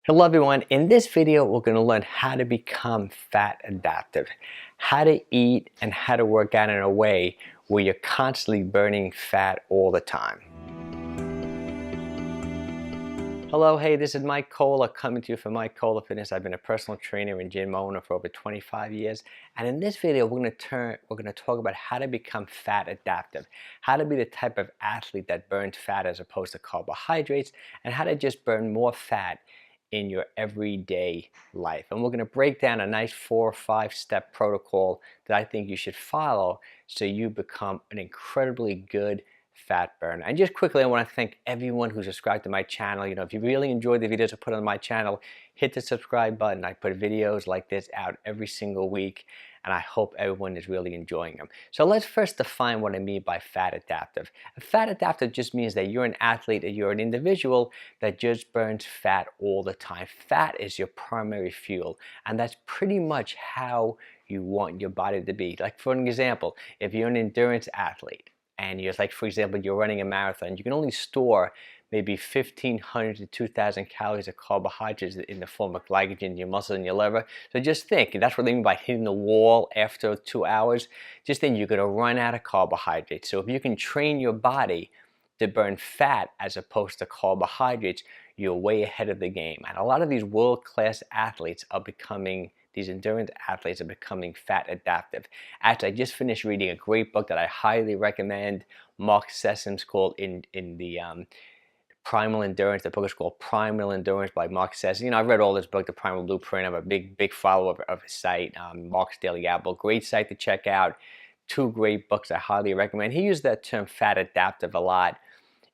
Hello everyone, in this video we're going to learn how to become fat adaptive, how to eat and how to work out in a way where you're constantly burning fat all the time. Hello, hey, this is Mike Kohler coming to you from Mike Kohler Fitness. I've been a personal trainer and gym owner for over 25 years, and in this video we're going to talk about how to become fat adaptive, how to be the type of athlete that burns fat as opposed to carbohydrates, and how to just burn more fat in your everyday life. And we're going to break down a nice 4 or 5 step protocol that I think you should follow so you become an incredibly good fat burner. And just quickly, I want to thank everyone who's subscribed to my channel. You know, if you really enjoy the videos I put on my channel, hit the subscribe button. I put videos like this out every single week, and I hope everyone is really enjoying them. So let's first define what I mean by fat adaptive. Fat adaptive just means that you're an athlete, that you're an individual that just burns fat all the time. Fat is your primary fuel, and that's pretty much how you want your body to be. Like for an example, if you're an endurance athlete, and you're like, for example, you're running a marathon, you can only store maybe 1,500 to 2,000 calories of carbohydrates in the form of glycogen in your muscles and your liver. So just think, that's what they mean by hitting the wall after 2 hours. Just think you're going to run out of carbohydrates. So if you can train your body to burn fat as opposed to carbohydrates, you're way ahead of the game. And a lot of these world-class athletes are becoming these endurance athletes are becoming fat adaptive. Actually, I just finished reading a great book that I highly recommend. Mark Sisson's called Primal Endurance. The book is called Primal Endurance by Mark Sisson. You know, I've read all this book, The Primal Blueprint. I'm a big follower of his site, Mark's Daily Apple. Great site to check out. 2 great books I highly recommend. He used that term fat adaptive a lot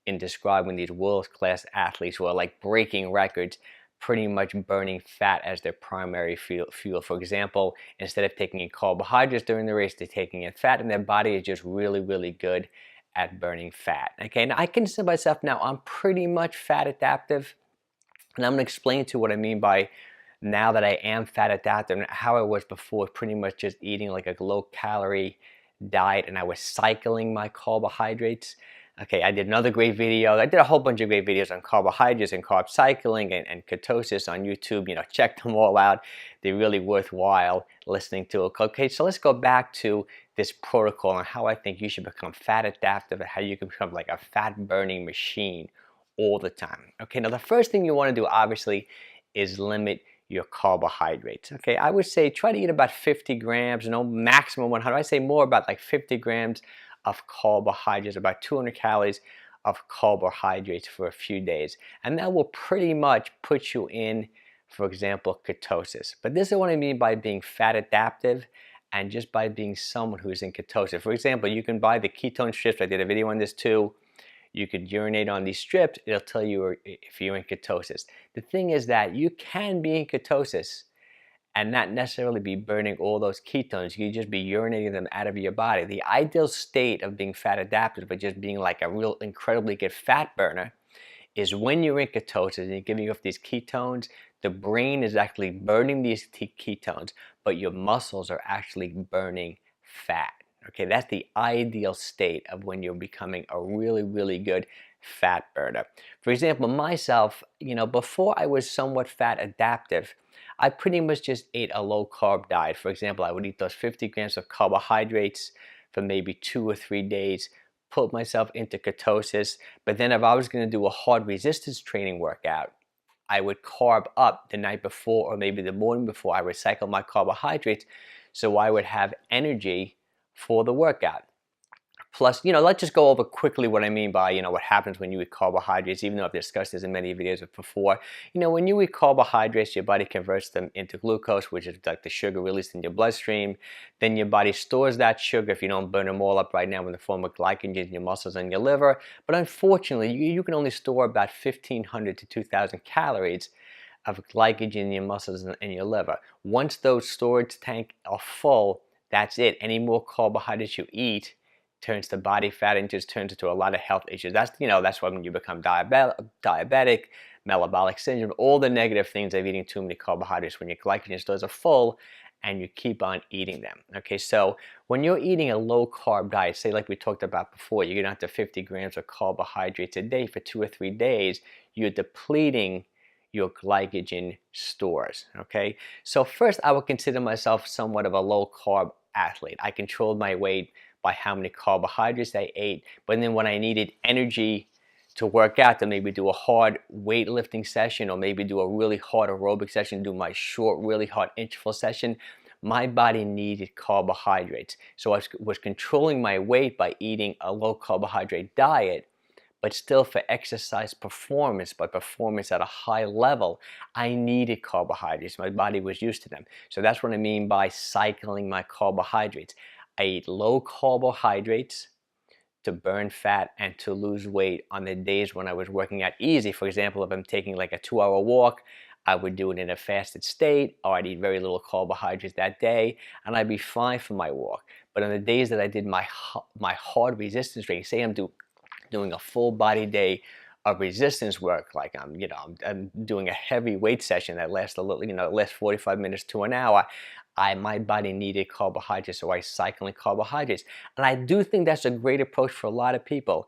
in describing these world-class athletes who are like breaking records, pretty much burning fat as their primary fuel. For example, instead of taking in carbohydrates during the race, they're taking in fat, and their body is just really good at burning fat. Okay, now I consider myself now, I'm pretty much fat adaptive, and I'm going to explain to you what I mean by now that I am fat adaptive and how I was before, pretty much just eating like a low-calorie diet, and I was cycling my carbohydrates. Okay, I did another great video. I did a whole bunch of great videos on carbohydrates and carb cycling and ketosis on YouTube. You know, check them all out. They're really worthwhile listening to. Okay, so let's go back to this protocol and how I think you should become fat adaptive and how you can become like a fat burning machine all the time. Okay, now the first thing you want to do, obviously, is limit your carbohydrates. Okay, I would say try to eat about 50 grams, no maximum 100. I say more about like 50 grams of carbohydrates, about 200 calories of carbohydrates for a few days. And that will pretty much put you in, for example, ketosis. But this is what I mean by being fat adaptive and just by being someone who's in ketosis. For example, you can buy the ketone strips. I did a video on this too. You could urinate on these strips. It'll tell you if you're in ketosis. The thing is that you can be in ketosis and not necessarily be burning all those ketones. You just be urinating them out of your body. The ideal state of being fat adaptive, but just being like a real incredibly good fat burner, is when you're in ketosis and you're giving off these ketones, the brain is actually burning these ketones, but your muscles are actually burning fat. Okay, that's the ideal state of when you're becoming a really good fat burner. For example, myself, you know, before I was somewhat fat adaptive, I pretty much just ate a low carb diet. For example, I would eat those 50 grams of carbohydrates for maybe 2 or 3 days, put myself into ketosis. But then if I was going to do a hard resistance training workout, I would carb up the night before or maybe the morning before. I would cycle my carbohydrates so I would have energy for the workout. Plus, you know, let's just go over quickly what I mean by, you know, what happens when you eat carbohydrates, even though I've discussed this in many videos before. You know, when you eat carbohydrates, your body converts them into glucose, which is like the sugar released in your bloodstream. Then your body stores that sugar, if you don't burn them all up right now, in the form of glycogen in your muscles and your liver. But unfortunately, you can only store about 1,500 to 2,000 calories of glycogen in your muscles and your liver. Once those storage tanks are full, that's it. Any more carbohydrates you eat turns to body fat and just turns into a lot of health issues. That's, you know, that's when you become diabetic, metabolic syndrome, all the negative things of eating too many carbohydrates when your glycogen stores are full and you keep on eating them. Okay, so when you're eating a low carb diet, say like we talked about before, you're gonna have to 50 grams of carbohydrates a day for 2 or 3 days, you're depleting your glycogen stores, okay? So first, I would consider myself somewhat of a low-carb athlete. I controlled my weight by how many carbohydrates I ate, but then when I needed energy to work out, to maybe do a hard weightlifting session or maybe do a really hard aerobic session, do my short, really hard interval session, my body needed carbohydrates. So I was controlling my weight by eating a low carbohydrate diet, but still for exercise performance, but performance at a high level, I needed carbohydrates. My body was used to them. So that's what I mean by cycling my carbohydrates. I eat low carbohydrates to burn fat and to lose weight on the days when I was working out easy. For example, if I'm taking like a 2-hour walk, I would do it in a fasted state, or I'd eat very little carbohydrates that day, and I'd be fine for my walk. But on the days that I did my hard resistance training, say I'm doing a full body day of resistance work, like I'm doing a heavy weight session that lasts a little, lasts 45 minutes to an hour, my body needed carbohydrates, so I cycle in carbohydrates. And I do think that's a great approach for a lot of people.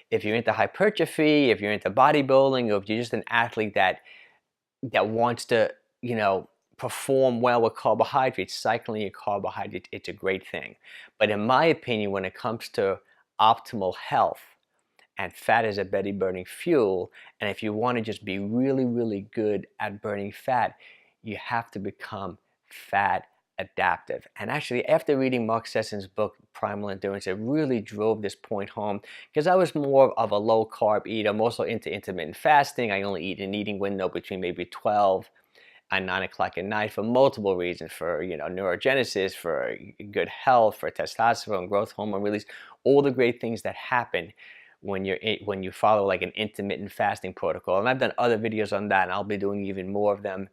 If you're into hypertrophy, if you're into bodybuilding, or if you're just an athlete that wants to, perform well with carbohydrates, cycling your carbohydrates, it's a great thing. But in my opinion, when it comes to optimal health, and fat is a better burning fuel, and if you want to just be really, really good at burning fat, you have to become fat adaptive. And actually, after reading Mark Sisson's book, Primal Endurance, it really drove this point home, because I was more of a low carb eater. I'm also into intermittent fasting. I only eat an eating window between maybe 12 and 9 o'clock at night for multiple reasons, for neurogenesis, for good health, for testosterone, growth hormone release, all the great things that happen when you follow like an intermittent fasting protocol. And I've done other videos on that, and I'll be doing even more of them,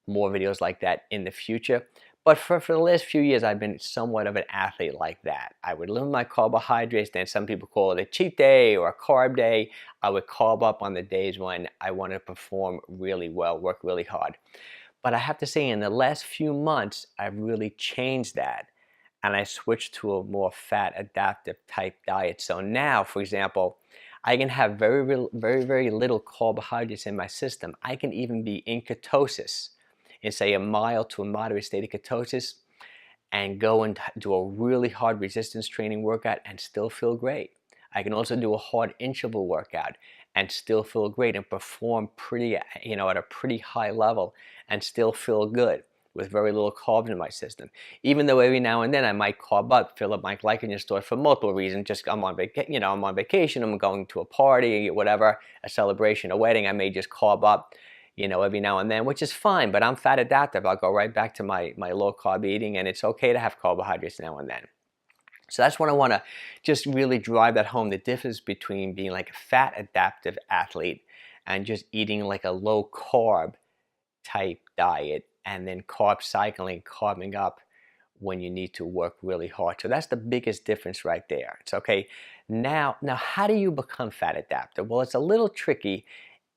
more videos like that in the future. But for the last few years, I've been somewhat of an athlete like that. I would limit my carbohydrates, then some people call it a cheat day or a carb day. I would carb up on the days when I want to perform really well, work really hard. But I have to say, in the last few months, I've really changed that, and I switched to a more fat adaptive type diet. So now, for example, I can have very, very little carbohydrates in my system. I can even be in ketosis, in say a mild to a moderate state of ketosis, and go and do a really hard resistance training workout and still feel great. I can also do a hard interval workout and still feel great and perform pretty, at a pretty high level and still feel good with very little carbs in my system. Even though every now and then I might carb up, fill up my glycogen store for multiple reasons. Just I'm on vacation, I'm going to a party, whatever, a celebration, a wedding, I may just carb up, every now and then, which is fine, but I'm fat adaptive. I'll go right back to my low carb eating, and it's okay to have carbohydrates now and then. So that's what I want to just really drive that home, the difference between being like a fat adaptive athlete and just eating like a low carb type diet, and then carb cycling, carbing up when you need to work really hard. So that's the biggest difference right there. It's okay. Now how do you become fat adaptive? Well, it's a little tricky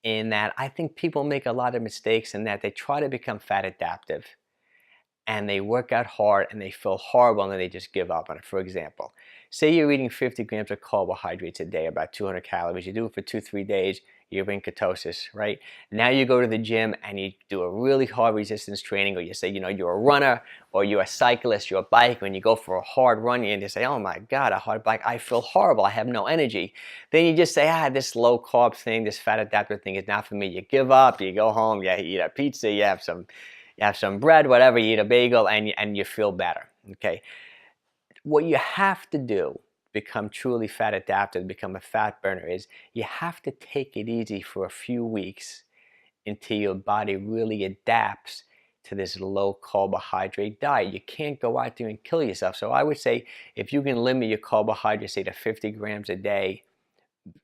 in that I think people make a lot of mistakes in that they try to become fat adaptive and they work out hard and they feel horrible and then they just give up on it. For example, say you're eating 50 grams of carbohydrates a day, about 200 calories. You do it for 2-3 days, you're in ketosis, right? Now you go to the gym and you do a really hard resistance training, or you say, you're a runner or you're a cyclist, you're a biker, and you go for a hard run and you say, oh my God, a hard bike, I feel horrible, I have no energy. Then you just say, this low carb thing, this fat adaptive thing is not for me. You give up, you go home, you eat a pizza, you have some bread, whatever, you eat a bagel, and you feel better, okay? What you have to do, become truly fat adapted, become a fat burner, is you have to take it easy for a few weeks until your body really adapts to this low carbohydrate diet. You can't go out there and kill yourself. So I would say if you can limit your carbohydrates, say to 50 grams a day,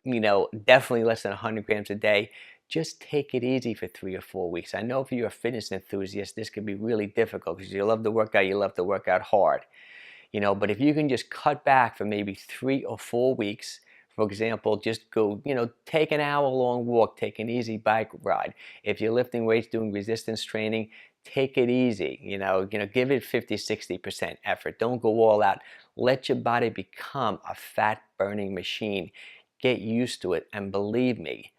definitely less than 100 grams a day, just take it easy for 3 or 4 weeks. I know if you're a fitness enthusiast, this can be really difficult because you love to work out, you love to work out hard. But if you can just cut back for maybe 3 or 4 weeks, for example, just go, take an hour-long walk, take an easy bike ride. If you're lifting weights, doing resistance training, take it easy. Give it 50-60% effort. Don't go all out. Let your body become a fat-burning machine. Get used to it, and believe me,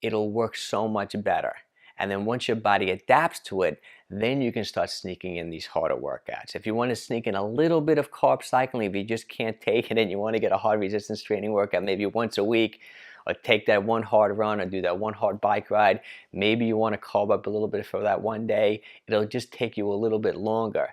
it'll work so much better. And then once your body adapts to it, then you can start sneaking in these harder workouts. If you want to sneak in a little bit of carb cycling, if you just can't take it and you want to get a hard resistance training workout maybe once a week, or take that one hard run or do that one hard bike ride, maybe you want to carb up a little bit for that one day, it'll just take you a little bit longer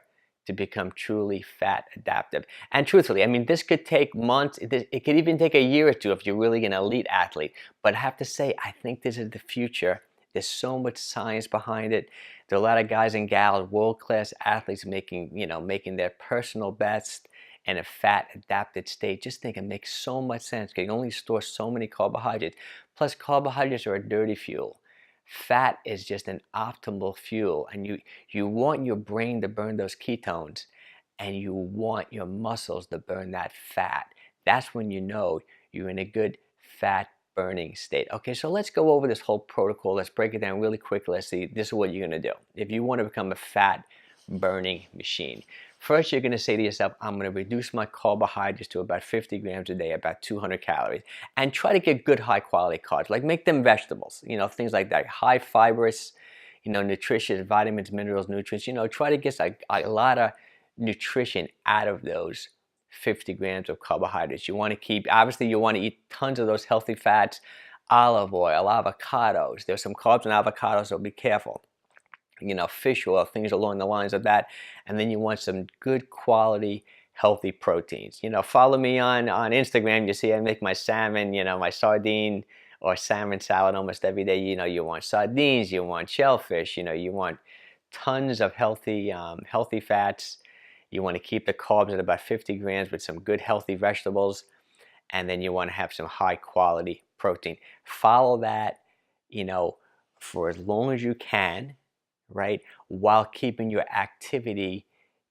to become truly fat adaptive. And truthfully, I mean, this could take months, it could even take a year or two if you're really an elite athlete. But I have to say, I think this is the future. There's so much science behind it. There are a lot of guys and gals, world-class athletes making their personal best in a fat adapted state. Just think it makes so much sense because you only store so many carbohydrates. Plus, carbohydrates are a dirty fuel. Fat is just an optimal fuel, and you want your brain to burn those ketones, and you want your muscles to burn that fat. That's when you know you're in a good fat burning state. Okay, so let's go over this whole protocol. Let's break it down really quickly. Let's see, this is what you're going to do if you want to become a fat burning machine. First, you're going to say to yourself, I'm going to reduce my carbohydrates to about 50 grams a day, about 200 calories, and try to get good high quality carbs, like make them vegetables, things like that, high fibrous, nutritious vitamins, minerals, nutrients, try to get a lot of nutrition out of those 50 grams of carbohydrates. You want to keep, obviously you want to eat tons of those healthy fats, olive oil, avocados. There's some carbs in avocados, so be careful. Fish oil, things along the lines of that. And then you want some good quality, healthy proteins. Follow me on Instagram. You see I make my salmon, my sardine or salmon salad almost every day. You want sardines, you want shellfish, you want tons of healthy fats. You want to keep the carbs at about 50 grams with some good healthy vegetables. And then you want to have some high quality protein. Follow that, for as long as you can, right? While keeping your activity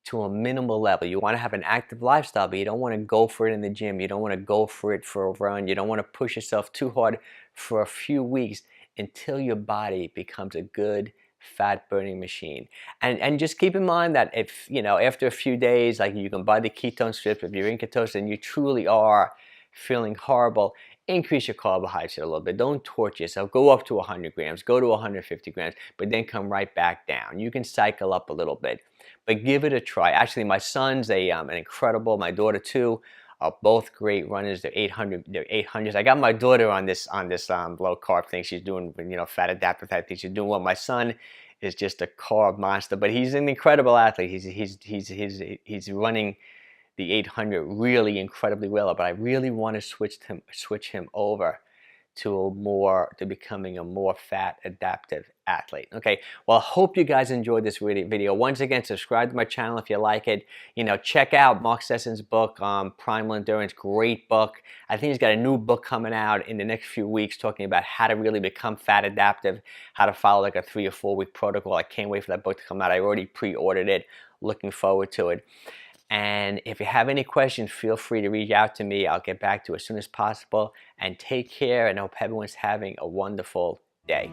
to a minimal level. You want to have an active lifestyle, but you don't want to go for it in the gym. You don't want to go for it for a run. You don't want to push yourself too hard for a few weeks until your body becomes a good fat burning machine. And just keep in mind that if, after a few days, like you can buy the ketone strips, if you're in ketosis and you truly are feeling horrible, increase your carbohydrates a little bit. Don't torture yourself. Go up to 100 grams, go to 150 grams, but then come right back down. You can cycle up a little bit, but give it a try. Actually, my son's an incredible, my daughter too, are both great runners. They're 800s. I got my daughter on this low carb thing. She's doing, fat adaptive type thing. She's doing well. My son is just a carb monster, but he's an incredible athlete. He's running the 800 really incredibly well, but I really want to switch him over to becoming a more fat adaptive athlete. Okay, well, I hope you guys enjoyed this video. Once again, subscribe to my channel if you like it. Check out Mark Sisson's book, Primal Endurance, great book. I think he's got a new book coming out in the next few weeks talking about how to really become fat adaptive, how to follow like a 3 or 4 week protocol. I can't wait for that book to come out. I already pre-ordered it, looking forward to it. And if you have any questions, feel free to reach out to me. I'll get back to you as soon as possible. And take care, and I hope everyone's having a wonderful day.